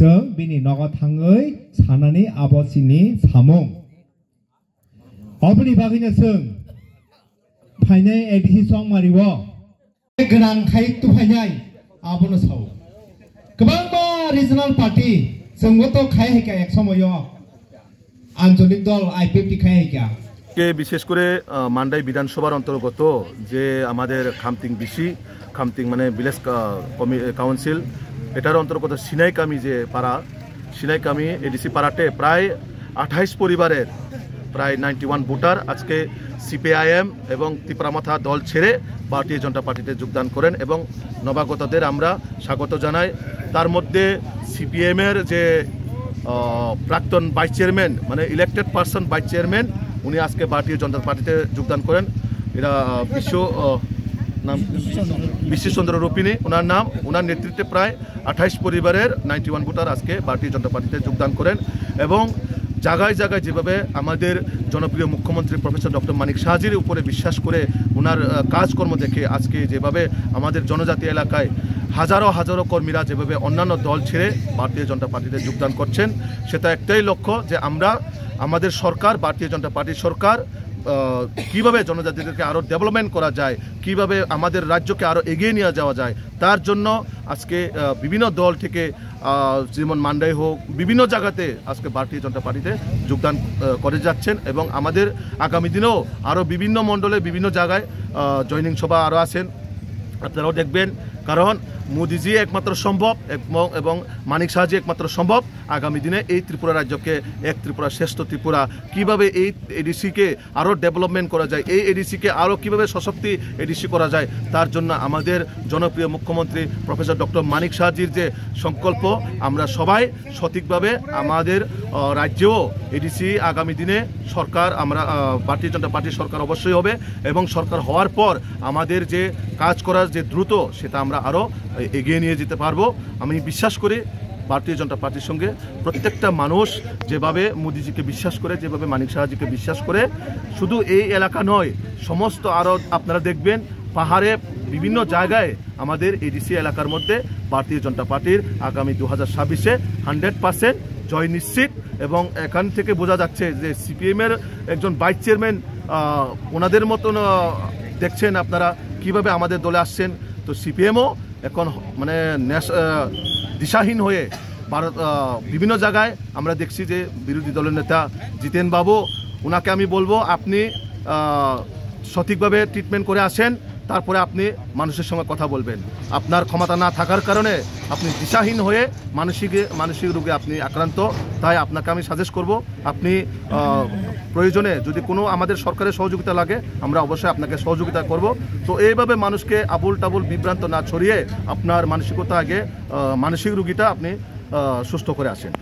जों बिनि नग थाङै सानानै आबसिनि सामुं अबनि बागैनो जों फाइनाय एडिसि सं मारिव गोनां खाय तुफायनाय आबनो साव गोबां बा रिजनाल पार्टी जोंबोथ' खाय हैका एक समय आঞ্চলিক দল আইপিএফটি খায় हैका কে বিশেষ করে মান্ডাই বিধানসভার অন্তর্গত যে আমাদের খামতিং বিসি খামতিং মানে ভিলেজ কাউন্সিল এটার অন্তর্গত সিনাইকামি যে পাড়া সিনাইকামি এডিসি পাড়াতে প্রায় 28 পরিবারের প্রায় 91 ভোটার আজকে সিপিআইএম এবং ত্রিপুরামাথা দল ছেড়ে ভারতীয় জনতা পার্টিতে যোগদান করেন এবং নবাগতদের আমরা স্বাগত জানাই। তার মধ্যে সিপিএম এর যে প্রাক্তন ভাইস চেয়ারম্যান মানে ইলেক্টেড পার্সন ভাইস চেয়ারম্যান উনি আজকে ভারতীয় জনতা পার্টিতে যোগদান করেন। এরা বিশ্বচন্দ্র রূপিণী ওনার নাম, ওনার নেতৃত্বে প্রায় 28 পরিবারের 91 ভোটার আজকে ভারতীয় জনতা পার্টিতে যোগদান করেন এবং জায়গায় জায়গায় যেভাবে আমাদের জনপ্রিয় মুখ্যমন্ত্রী প্রফেসর ডক্টর মানিক সাহাজির উপরে বিশ্বাস করে ওনার কাজকর্ম দেখে আজকে যেভাবে আমাদের জনজাতি এলাকায় হাজারো হাজারো কর্মীরা যেভাবে অন্যান্য দল ছেড়ে ভারতীয় জনতা পার্টিতে যোগদান করছেন সেটা একটাই লক্ষ্য যে আমরা আমাদের সরকার ভারতীয় জনতা পার্টির সরকার কিভাবে জনজাতিদেরকে আরও ডেভেলপমেন্ট করা যায়, কিভাবে আমাদের রাজ্যকে আরও এগিয়ে নিয়ে যাওয়া যায় তার জন্য আজকে বিভিন্ন দল থেকে যেমন মান্ডাই হোক বিভিন্ন জায়গাতে আজকে ভারতীয় জনতা পার্টিতে যোগদান করে যাচ্ছেন এবং আমাদের আগামী দিনেও আরও বিভিন্ন মণ্ডলে বিভিন্ন জায়গায় জয়নিং সভা আরও আছেন আপনারাও দেখবেন। কারণ মোদিজি একমাত্র সম্ভব এবং মানিক সাহাজি একমাত্র সম্ভব আগামী দিনে এই ত্রিপুরা রাজ্যকে এক ত্রিপুরা শ্রেষ্ঠ ত্রিপুরা কিভাবে এই এডিসিকে আরও ডেভেলপমেন্ট করা যায়, এই এডিসিকে আরও কিভাবে সশক্তি এডিসি করা যায় তার জন্য আমাদের জনপ্রিয় মুখ্যমন্ত্রী প্রফেসর ডক্টর মানিক সাহাজির যে সংকল্প আমরা সবাই সঠিকভাবে আমাদের রাজ্যেও এডিসি আগামী দিনে সরকার আমরা ভারতীয় জনতা পার্টির সরকার অবশ্যই হবে এবং সরকার হওয়ার পর আমাদের যে কাজ করার যে দ্রুত সেটা আমরা আরও এগিয়ে নিয়ে যেতে পারবো। আমি বিশ্বাস করি ভারতীয় জনতা পার্টির সঙ্গে প্রত্যেকটা মানুষ যেভাবে মোদিজিকে বিশ্বাস করে, যেভাবে মানিক সাহাজিকে বিশ্বাস করে, শুধু এই এলাকা নয় সমস্ত আরও আপনারা দেখবেন পাহাড়ে বিভিন্ন জায়গায় আমাদের এডিসি এলাকার মধ্যে ভারতীয় জনতা পার্টির আগামী 2026-এ 100% জয় নিশ্চিত এবং এখান থেকে বোঝা যাচ্ছে যে সিপিএমের একজন ভাইস চেয়ারম্যান ওনাদের মতন দেখছেন আপনারা কিভাবে আমাদের দলে আসছেন। তো সিপিএমও এখন মানে দিশাহীন হয়ে ভারত বিভিন্ন জায়গায় আমরা দেখছি যে বিরোধী দলের নেতা জিতেন বাবু ওনাকে আমি বলবো আপনি সঠিকভাবে ট্রিটমেন্ট করে আসেন, তারপরে আপনি মানুষের সঙ্গে কথা বলবেন। আপনার ক্ষমতা না থাকার কারণে আপনি দিশাহীন হয়ে মানসিক রোগে আপনি আক্রান্ত। তাই আপনাকে আমি সাজেস্ট করব আপনি প্রয়োজনে যদি কোনো আমাদের সরকারের সহযোগিতা লাগে আমরা অবশ্যই আপনাকে সহযোগিতা করব। তো এইভাবে মানুষকে আবুল টাবুল বিভ্রান্ত না ছড়িয়ে আপনার মানসিকতা আগে মানসিক রোগীটা আপনি সুস্থ করে আসেন।